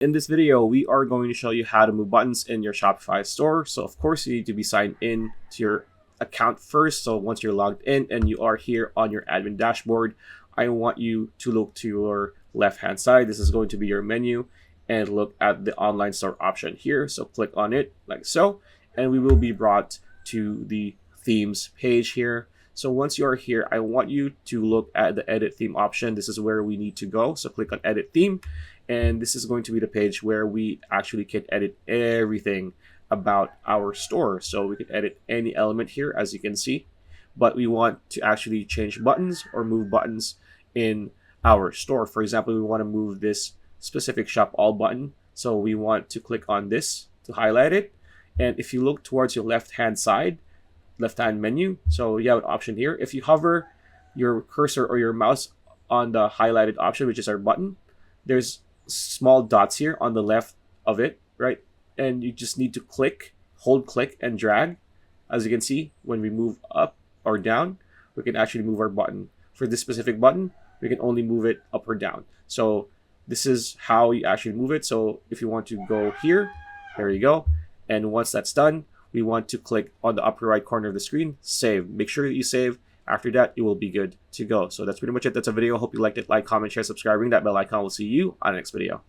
In this video, we are going to show you how to move buttons in your Shopify store. So of course, you need to be signed in to your account first. So once you're logged in and you are here on your admin dashboard, I want you to look to your left-hand side. This is going to be your menu, and look at the online store option here. So click on it like so, and we will be brought to the themes page here. So once you are here, I want you to look at the edit theme option. This is where we need to go. So click on edit theme. And this is going to be the page where we actually can edit everything about our store. So we can edit any element here, as you can see, but we want to actually change buttons or move buttons in our store. For example, we want to move this specific shop all button. So we want to click on this to highlight it. And if you look towards your left-hand side, left-hand menu, so you have an option here. If you hover your cursor or your mouse on the highlighted option, which is our button, there's small dots here on the left of it, right? And you just need to hold click and drag. As you can see, when we move up or down, we can actually move our button. For this specific button, we can only move it up or down. So this is how you actually move it. So if you want to go here, there you go. And once that's done, we want to click on the upper right corner of the screen, save. Make sure that you save. After that, it will be good to go. So that's pretty much it. That's a video. Hope you liked it. Like, comment, share, subscribe, ring that bell icon. We'll see you on the next video.